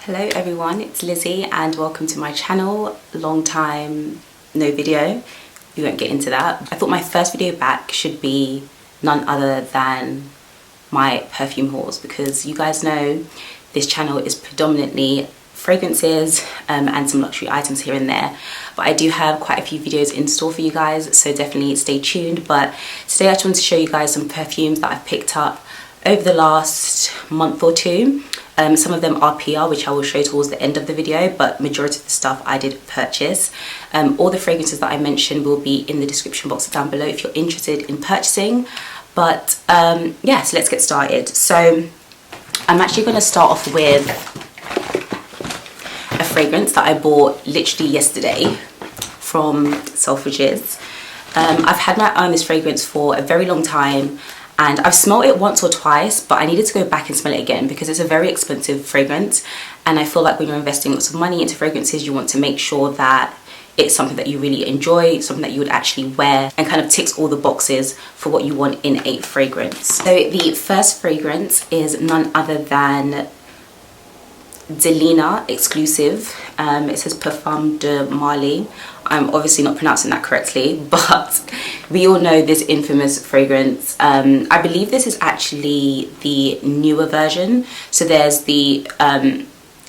Hello everyone, it's Lizzie and welcome to my channel. Long time no video, we won't get into that. I thought my first video back should be none other than my perfume hauls because you guys know this channel is predominantly fragrances and some luxury items here and there, but I do have quite a few videos in store for you guys, so definitely stay tuned. But today I just want to show you guys some perfumes that I've picked up over the last month or two. Some of them are PR, which I will show towards the end of the video, but majority of the stuff I did purchase. All the fragrances that I mentioned will be in the description box down below if you're interested in purchasing. But yeah, so let's get started. So I'm actually going to start off with a fragrance that I bought literally yesterday from Saltworks. I've had my eye on this fragrance for a very long time, and I've smelled it once or twice, but I needed to go back and smell it again because it's a very expensive fragrance, and I feel like when you're investing lots of money into fragrances, you want to make sure that it's something that you really enjoy, something that you would actually wear, and kind of ticks all the boxes for what you want in a fragrance. So the first fragrance is none other than Delina Exclusif. It says Parfums de Marly. I'm obviously not pronouncing that correctly, but we all know this infamous fragrance. I believe this is actually the newer version. So there's the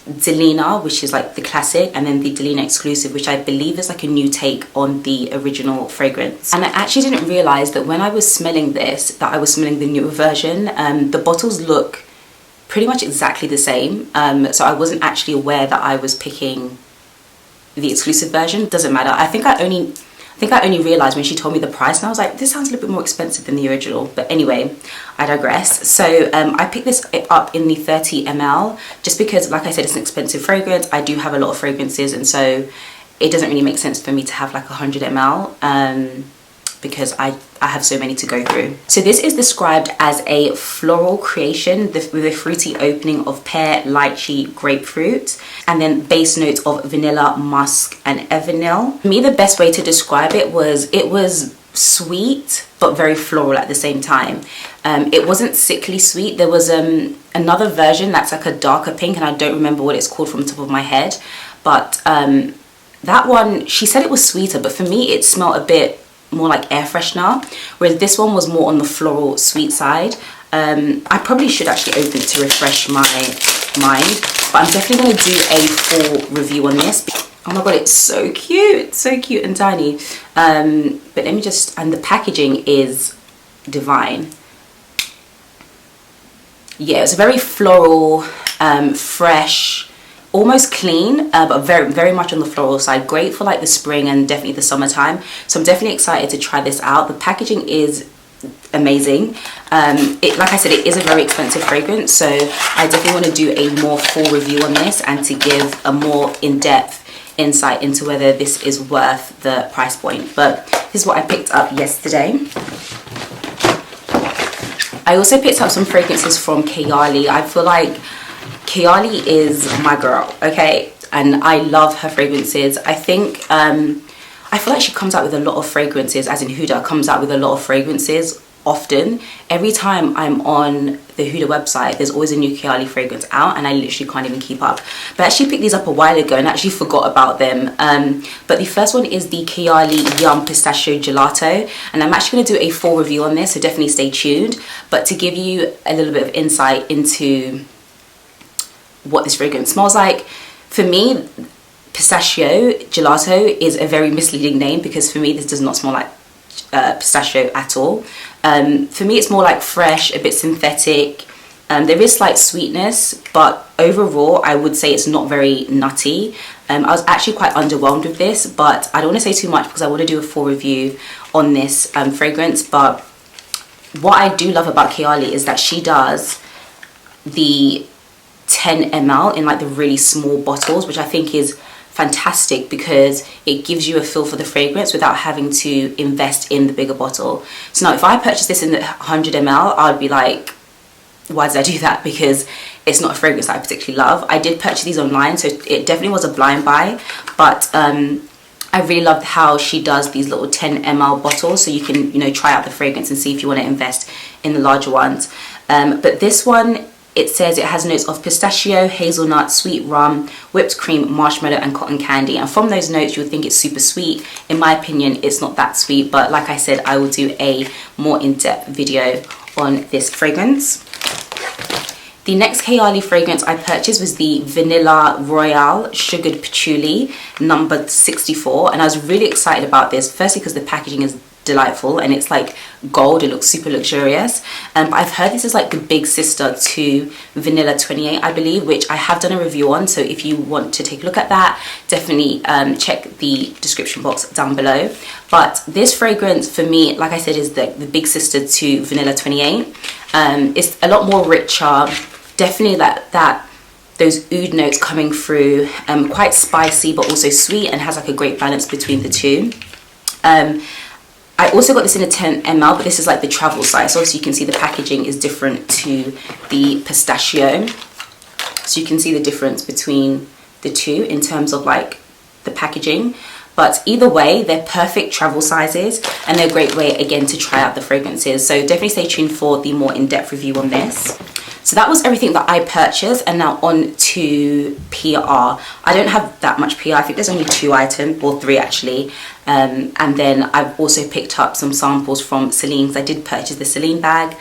Delina, which is like the classic, and then the Delina Exclusif, which I believe is like a new take on the original fragrance. And I actually didn't realize that when I was smelling this, that I was smelling the newer version. The bottles look pretty much exactly the same, so I wasn't actually aware that I was picking the exclusive version. Doesn't matter. I think I only realized when she told me the price, and I was like, this sounds a little bit more expensive than the original. But anyway, I digress. So I picked this up in the 30 ml just because, like I said, it's an expensive fragrance. I do have a lot of fragrances, and so it doesn't really make sense for me to have like 100 ml because I have so many to go through. So this is described as a floral creation with a fruity opening of pear, lychee, grapefruit, and then base notes of vanilla, musk, and vanilla. For me, the best way to describe it was sweet but very floral at the same time. It wasn't sickly sweet. There was another version that's like a darker pink, and I don't remember what it's called from the top of my head, but that one, she said it was sweeter, but for me it smelled a bit more like air freshener, whereas this one was more on the floral sweet side. I probably should actually open it to refresh my mind, but I'm definitely going to do a full review on this. Oh my god, it's so cute, so cute and tiny. But let me just, and the packaging is divine. Yeah, it's a very floral, fresh, almost clean, but very much on the floral side. Great for like the spring and definitely the summertime, so I'm definitely excited to try this out. The packaging is amazing. Like I said, it is a very expensive fragrance, so I definitely want to do a more full review on this and to give a more in-depth insight into whether this is worth the price point. But this is what I picked up yesterday. I also picked up some fragrances from Kayali. I feel like Kayali is my girl, okay, and I love her fragrances. I think I feel like she comes out with a lot of fragrances, as in Huda comes out with a lot of fragrances often. Every time I'm on the Huda website, there's always a new Kayali fragrance out, and I literally can't even keep up. But I actually picked these up a while ago and actually forgot about them. But the first one is the Kayali Yum Pistachio Gelato, and I'm actually going to do a full review on this, so definitely stay tuned. But to give you a little bit of insight into what this fragrance smells like, for me, Pistachio Gelato is a very misleading name because for me this does not smell like pistachio at all. For me it's more like fresh, a bit synthetic. There is slight sweetness, but overall I would say it's not very nutty. I was actually quite underwhelmed with this, but I don't want to say too much because I want to do a full review on this fragrance. But what I do love about Kayali is that she does the 10 ml in like the really small bottles, which I think is fantastic because it gives you a feel for the fragrance without having to invest in the bigger bottle. So now if I purchased this in the 100 ml, I would be like, why did I do that? Because it's not a fragrance that I particularly love. I did purchase these online, so it definitely was a blind buy, but I really loved how she does these little 10 ml bottles, so you can, you know, try out the fragrance and see if you want to invest in the larger ones. But this one it says it has notes of pistachio, hazelnut, sweet rum, whipped cream, marshmallow and cotton candy. And from those notes you would think it's super sweet. In my opinion, it's not that sweet, but like I said, I will do a more in-depth video on this fragrance. The next Kayali fragrance I purchased was the Vanilla Royale Sugared Patchouli number 64, and I was really excited about this, firstly because the packaging is delightful and it's like gold, it looks super luxurious, but I've heard this is like the big sister to Vanilla 28, I believe, which I have done a review on, so if you want to take a look at that, definitely check the description box down below. But this fragrance for me, like I said, is the big sister to Vanilla 28. It's a lot more richer, definitely those oud notes coming through, quite spicy but also sweet, and has like a great balance between the two. I also got this in a 10 ml, but this is like the travel size. So obviously you can see the packaging is different to the Pistachio. So you can see the difference between the two in terms of like the packaging. But either way, they're perfect travel sizes and they're a great way again to try out the fragrances. So definitely stay tuned for the more in-depth review on this. So that was everything that I purchased, and now on to PR. I don't have that much PR. I think there's only 2 items, or 3 actually. And then I've also picked up some samples from Celine, because I did purchase the Celine bag.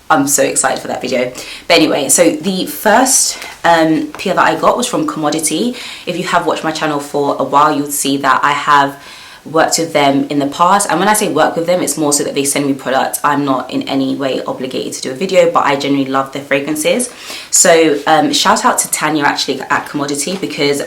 I'm so excited for that video. But anyway, so the first PR that I got was from Commodity. If you have watched my channel for a while, you'll see that I have worked with them in the past, and when I say work with them, it's more so that they send me products. I'm not in any way obligated to do a video, but I genuinely love their fragrances. So shout out to Tanya actually at Commodity, because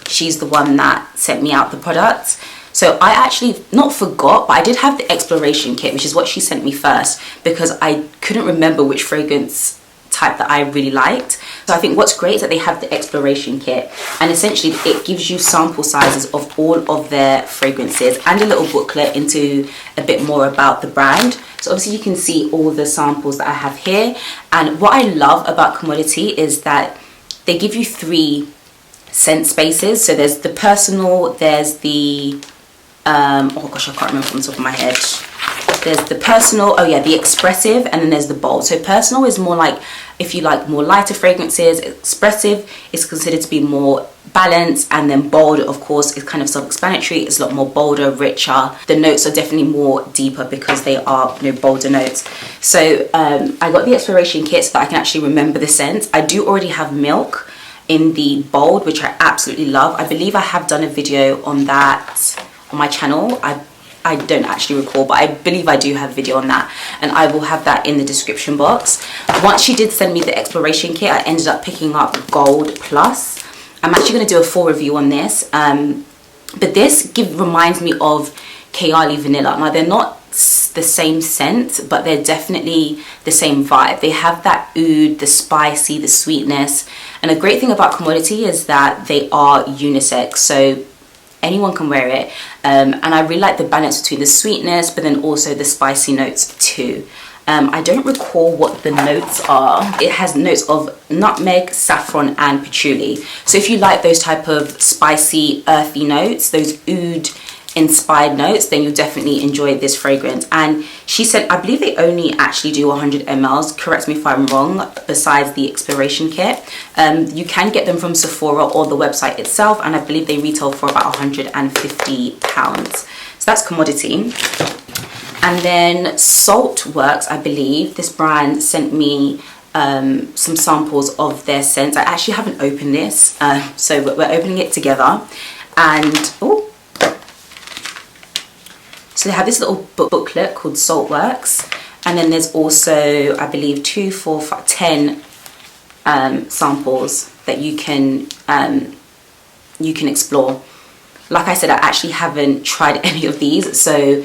she's the one that sent me out the products. So I actually not forgot, but I did have the exploration kit, which is what she sent me first, because I couldn't remember which fragrance type that I really liked. So I think what's great is that they have the exploration kit, and essentially it gives you sample sizes of all of their fragrances and a little booklet into a bit more about the brand. So obviously you can see all the samples that I have here, and what I love about Commodity is that they give you 3 scent spaces. So there's the personal, there's the oh gosh, I can't remember from the top of my head. There's the personal, oh yeah, the expressive, and then there's the bold. So personal is more like, if you like more lighter fragrances. Expressive is considered to be more balanced, and then bold, of course, is kind of self-explanatory. It's a lot more bolder, richer. The notes are definitely more deeper because they are, you know, bolder notes. So I got the exploration kit so that I can actually remember the scents. I do already have Milk in the bold, which I absolutely love. I believe I have done a video on that on my channel. I don't actually recall, but I believe I do have a video on that, and I will have that in the description box. Once she did send me the exploration kit, I ended up picking up Gold Plus. I'm actually going to do a full review on this, but this reminds me of Kayali Vanilla. Now they're not the same scent, but they're definitely the same vibe. They have that oud, the spicy, the sweetness, and a great thing about Commodity is that they are unisex, so anyone can wear it, and I really like the balance between the sweetness but then also the spicy notes too. I don't recall what the notes are. It has notes of nutmeg, saffron and patchouli. So if you like those type of spicy, earthy notes, those oud inspired notes, then you'll definitely enjoy this fragrance. And she said, I believe they only actually do 100 mls, correct me if I'm wrong, besides the exploration kit. You can get them from Sephora or the website itself, and I believe they retail for about £150. So that's Commodity. And then Saltworks, I believe this brand sent me some samples of their scents. I actually haven't opened this, so we're opening it together. And oh, so they have this little booklet called Saltworks, and then there's also, I believe, 2, 4, 5, 10 samples that you can explore. Like I said, I actually haven't tried any of these, so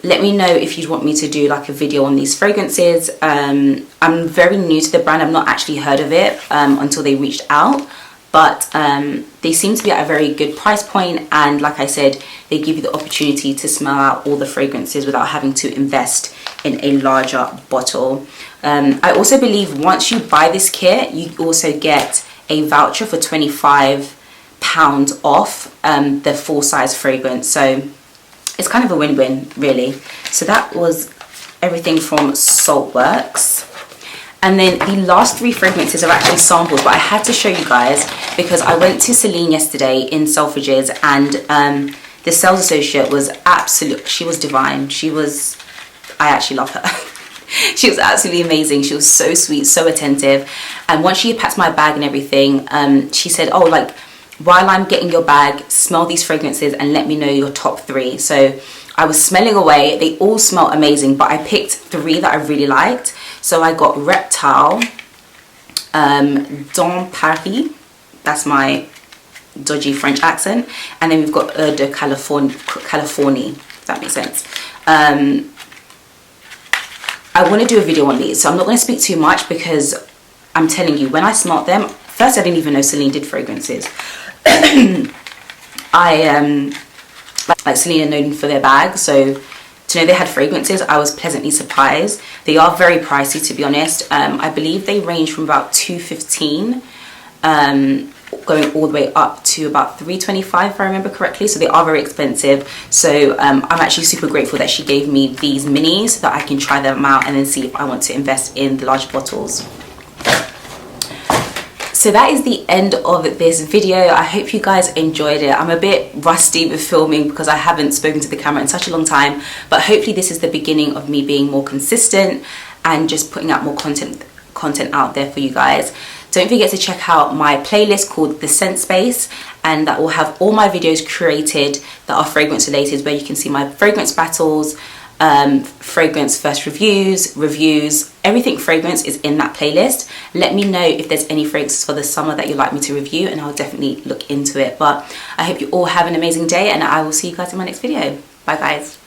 let me know if you'd want me to do like a video on these fragrances. I'm very new to the brand. I've not actually heard of it until they reached out, but they seem to be at a very good price point, and like I said, they give you the opportunity to smell out all the fragrances without having to invest in a larger bottle. I also believe once you buy this kit, you also get a voucher for £25 off the full size fragrance, so it's kind of a win-win really. So that was everything from Saltworks. And then the last 3 fragrances are actually samples, but I had to show you guys because I went to Celine yesterday in Selfridges, and the sales associate was she was divine. I actually love her. She was absolutely amazing. She was so sweet, so attentive. And once she had packed my bag and everything, she said, oh, like, while I'm getting your bag, smell these fragrances and let me know your top 3. So I was smelling away. They all smelled amazing, but I picked 3 that I really liked. So I got Reptile, Dans Paris, that's my dodgy French accent, and then we've got de Californie, if that makes sense. I want to do a video on these, so I'm not going to speak too much because I'm telling you, when I smelled them, first I didn't even know Celine did fragrances. Like Celine are known for their bags, so to know they had fragrances, I was pleasantly surprised. They are very pricey, to be honest. I believe they range from about $215 going all the way up to about $325 if I remember correctly, so they are very expensive. So I'm actually super grateful that she gave me these minis so that I can try them out and then see if I want to invest in the large bottles. So that is the end of this video. I hope you guys enjoyed it. I'm a bit rusty with filming because I haven't spoken to the camera in such a long time, but hopefully this is the beginning of me being more consistent and just putting out more content out there for you guys. Don't forget to check out my playlist called The Scent Space, and that will have all my videos curated that are fragrance related, where you can see my fragrance battles, fragrance first reviews, everything fragrance is in that playlist. Let me know if there's any fragrances for the summer that you'd like me to review, and I'll definitely look into it. But I hope you all have an amazing day, and I will see you guys in my next video. Bye guys.